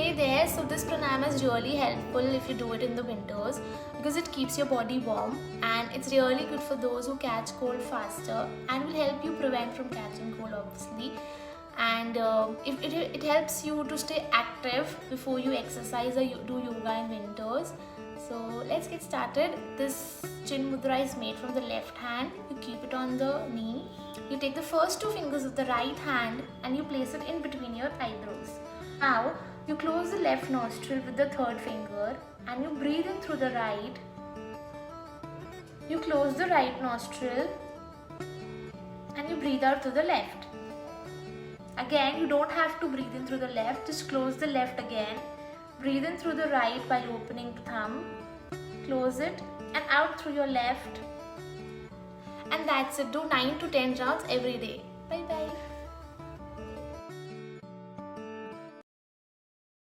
Hey there, so this pranayama is really helpful if you do it in the winters because it keeps your body warm and it's really good for those who catch cold faster and will help you prevent from catching cold obviously. And it helps you to stay active before you exercise or you do yoga in winters. So let's get started. This chin mudra is made from the left hand. You keep it on the knee. You take the first two fingers of the right hand and you place it in between your eyebrows. Now you close the left nostril with the third finger and you breathe in through the right. You close the right nostril and you breathe out through the left. Again, you don't have to breathe in through the left, just close the left again. Breathe in through the right while opening the thumb. Close it and out through your left. And that's it. Do 9 to 10 rounds every day. Bye bye.